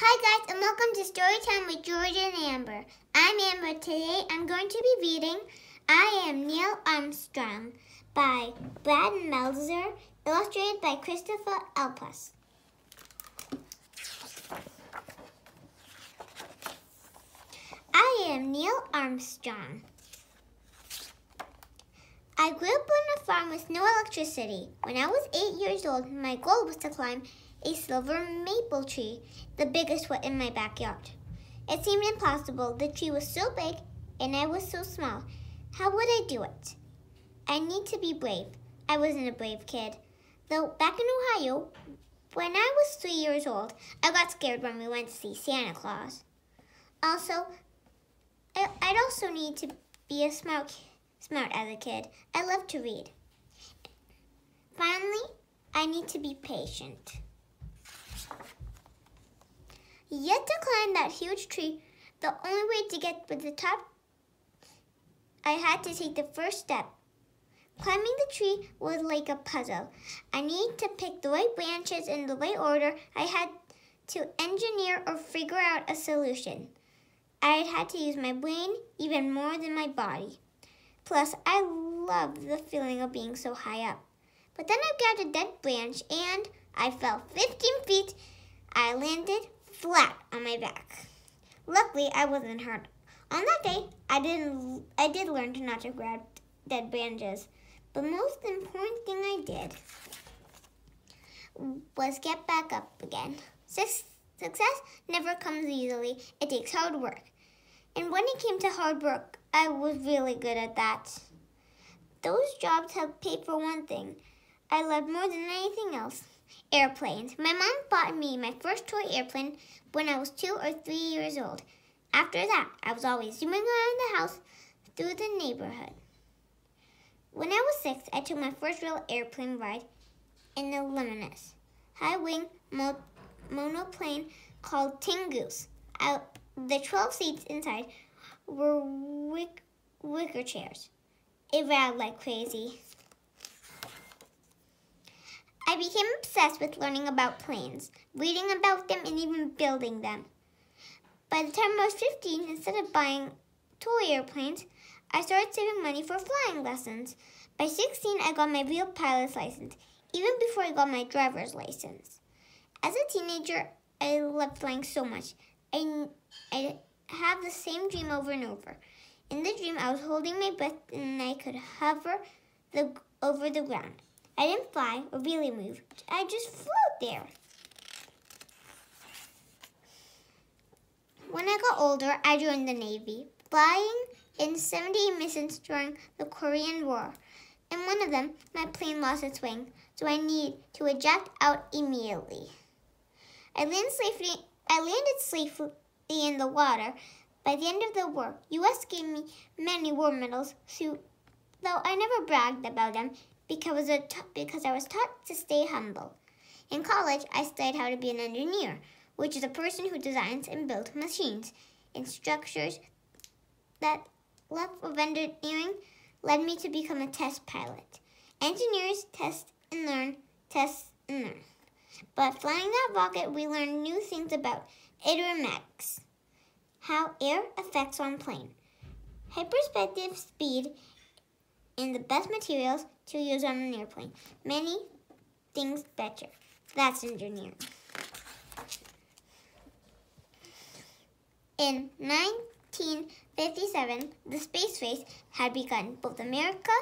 Hi guys, and welcome to Storytime with George and Amber. I'm Amber. Today I'm going to be reading I Am Neil Armstrong by Brad Meltzer, illustrated by Christopher Elpus. I am Neil Armstrong. I grew up on a farm with no electricity. When I was 8 years old, my goal was to climb a silver maple tree, the biggest one in my backyard. It seemed impossible. The tree was so big and I was so small. How would I do it? I need to be brave. I wasn't a brave kid. Though back in Ohio, when I was 3 years old, I got scared when we went to see Santa Claus. Also, I'd also need to be smart as a kid. I love to read. Finally, I need to be patient. Yet to climb that huge tree, the only way to get to the top, I had to take the first step. Climbing the tree was like a puzzle. I needed to pick the right branches in the right order. I had to engineer or figure out a solution. I had to use my brain even more than my body. Plus, I loved the feeling of being so high up. But then I grabbed a dead branch and I fell 15 feet. I landed flat on my back. Luckily, I wasn't hurt. On that day, I did learn to not to grab dead branches. But most important thing I did was get back up again. Success never comes easily. It takes hard work. And when it came to hard work, I was really good at that. Those jobs helped pay for one thing I loved more than anything else: airplanes. My mom bought me my first toy airplane when I was 2 or 3 years old. After that, I was always zooming around the house through the neighborhood. When I was 6, I took my first real airplane ride in a luminous, high-wing monoplane called Tin Goose. The 12 seats inside were wicker chairs. It rattled like crazy. I became obsessed with learning about planes, reading about them, and even building them. By the time I was 15, instead of buying toy airplanes, I started saving money for flying lessons. By 16, I got my real pilot's license, even before I got my driver's license. As a teenager, I loved flying so much. I have the same dream over and over. In the dream, I was holding my breath and I could hover over the ground. I didn't fly or really move. I just float there. When I got older, I joined the Navy, flying in 78 missions during the Korean War. In one of them, my plane lost its wing, so I needed to eject out immediately. I landed safely in the water. By the end of the war, U.S. gave me many war medals, though I never bragged about them because I was taught to stay humble. In college, I studied how to be an engineer, which is a person who designs and builds machines and structures. That love of engineering led me to become a test pilot. Engineers test and learn. But flying that rocket, we learned new things about aerodynamics, how air affects on plane, hyperspective speed, and the best materials to use on an airplane. Many things better. That's engineering. In 1957, the space race had begun. Both America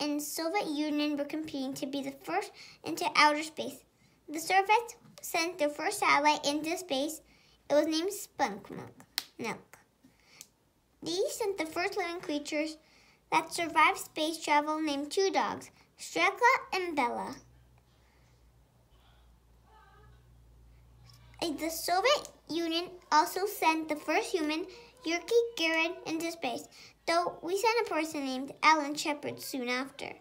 and Soviet Union were competing to be the first into outer space. The Soviets sent their first satellite into space. It was named Sputnik. These sent the first living creatures that survived space travel, named 2 dogs, Streka and Bella. The Soviet Union also sent the first human, Yuri Gagarin, into space, though we sent a person named Alan Shepard soon after.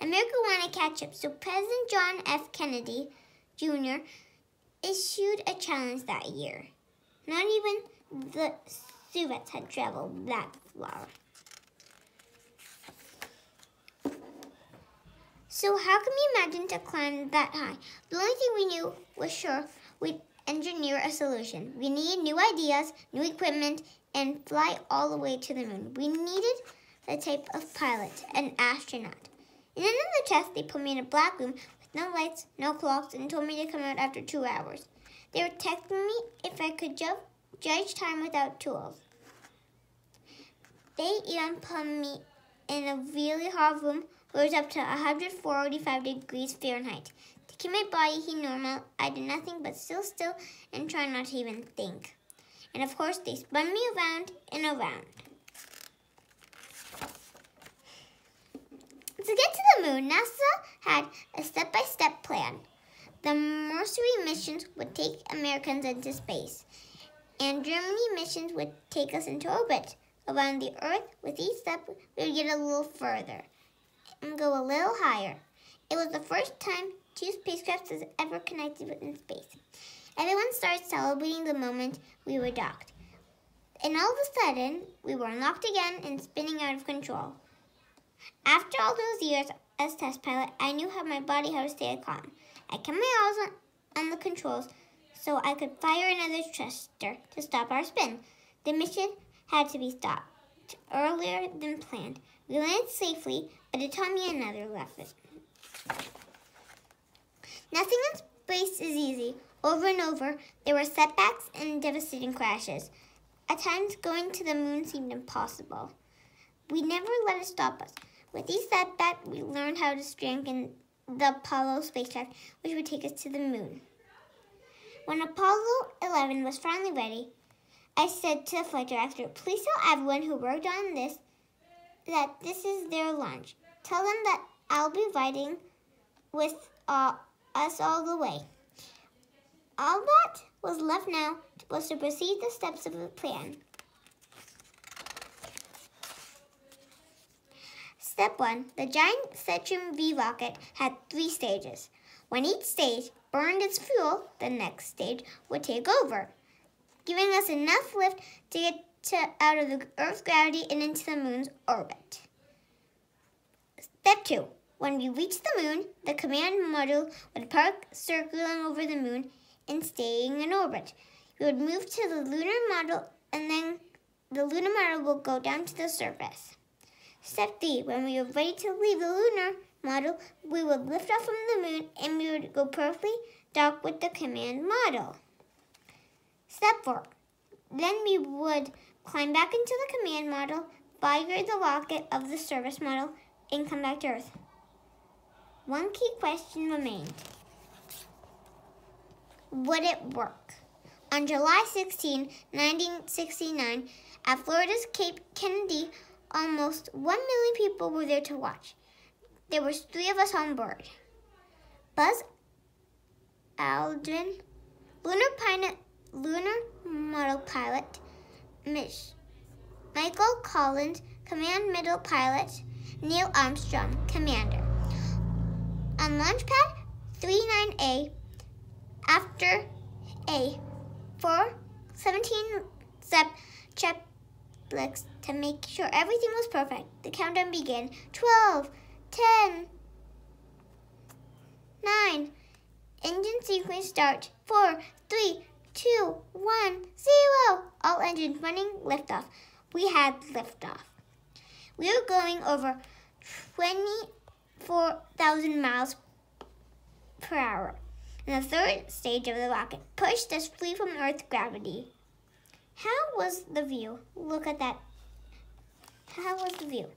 America wanted to catch up, so President John F. Kennedy, Jr. issued a challenge that year. Not even the Soviets had traveled that far. So how can we imagine to climb that high? The only thing we knew was sure engineer a solution. We needed new ideas, new equipment, and fly all the way to the moon. We needed the type of pilot, an astronaut. In another test, they put me in a black room with no lights, no clocks, and told me to come out after 2 hours. They were testing me if I could judge time without tools. They even put me in a really hot room where it was up to 145 degrees Fahrenheit. To keep my body heat normal, I did nothing but sit still and try not to even think. And of course, they spun me around and around. To get to the moon, NASA had a step-by-step plan. The Mercury missions would take Americans into space, and Germany missions would take us into orbit around the Earth. With each step, we would get a little further and go a little higher. It was the first time 2 spacecrafts was ever connected in space. Everyone started celebrating the moment we were docked. And all of a sudden, we were unlocked again and spinning out of control. After all those years as test pilot, I knew how to stay calm. I kept my eyes on the controls so I could fire another thruster to stop our spin. The mission had to be stopped earlier than planned. We landed safely, but it taught me another lesson. Nothing in space is easy. Over and over, there were setbacks and devastating crashes. At times, going to the moon seemed impossible. We never let it stop us. With each setback, we learned how to strengthen the Apollo spacecraft, which would take us to the moon. When Apollo 11 was finally ready, I said to the flight director, "Please tell everyone who worked on this that this is their launch. Tell them that I'll be riding with us all the way." All that was left now was to proceed the steps of the plan. Step 1. The giant Saturn V rocket had 3 stages. When each stage burned its fuel, the next stage would take over, giving us enough lift to get out of the Earth's gravity and into the moon's orbit. Step 2. When we reached the moon, the command module would park circling over the moon and staying in orbit. We would move to the lunar module, and then the lunar module would go down to the surface. Step 3. When we were ready to leave the lunar module, we would lift off from the moon and we would go perfectly dock with the command module. Step 4. Then we would climb back into the command module, fire the rocket of the service module, and come back to Earth. One key question remained. Would it work? On July 16, 1969, at Florida's Cape Kennedy, almost 1 million people were there to watch. There were 3 of us on board. Buzz Aldrin, lunar model pilot, Michael Collins, command middle pilot, Neil Armstrong, commander. On Launchpad 39A, after a 17-step checklist to make sure everything was perfect, the countdown began. 12, 10, 9, engine sequence start. 4, 3, 2, 1, 0. All engines running, liftoff. We had liftoff. We were going over 24,000 miles per hour. And the third stage of the rocket pushed us free from Earth's gravity. How was the view? Look at that. How was the view?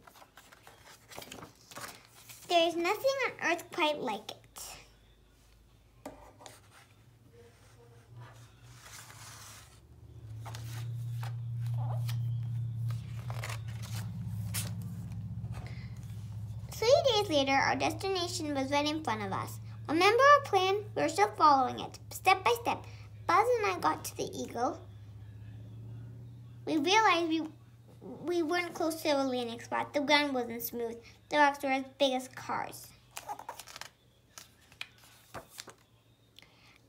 There is nothing on Earth quite like it. Later, our destination was right in front of us. Remember our plan? We were still following it, step by step. Buzz and I got to the Eagle. We realized we weren't close to a landing spot. The ground wasn't smooth. The rocks were as big as cars.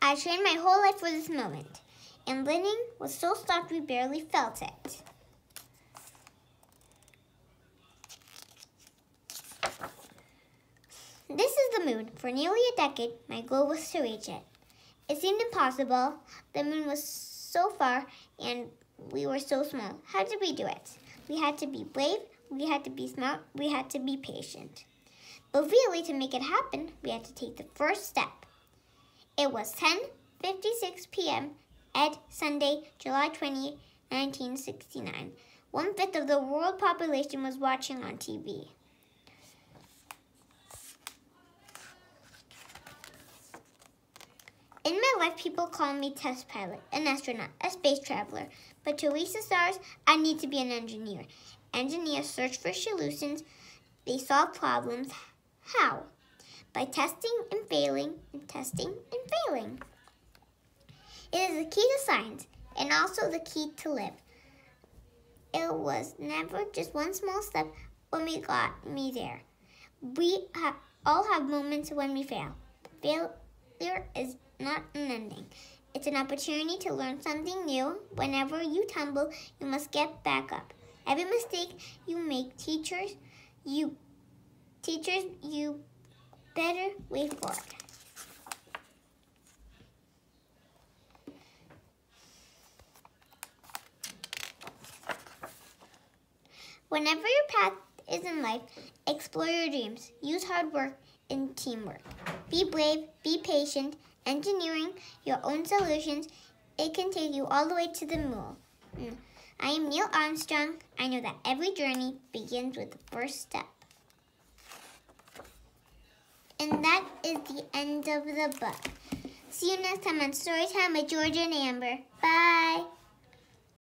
I trained my whole life for this moment, and landing was so soft we barely felt it. This is the moon. For nearly a decade, my goal was to reach it. It seemed impossible. The moon was so far and we were so small. How did we do it? We had to be brave, we had to be smart, we had to be patient. But really, to make it happen, we had to take the first step. It was 10:56 p.m. at Sunday, July 20, 1969. 1/5 of the world population was watching on TV. In my life, people call me test pilot, an astronaut, a space traveler. But to reach the stars, I need to be an engineer. Engineers search for solutions. They solve problems. How? By testing and failing, and testing and failing. It is the key to science, and also the key to live. It was never just one small step when we got me there. We all have moments when we fail. Failure is not an ending. It's an opportunity to learn something new. Whenever you tumble, you must get back up. Every mistake you make teachers you better way forward. Whenever your path is in life, explore your dreams. Use hard work and teamwork. Be brave, be patient, engineering your own solutions. It can take you all the way to the moon. I am Neil Armstrong. I know that every journey begins with the first step. And that is the end of the book. See you next time on Storytime with Georgia and Amber. Bye.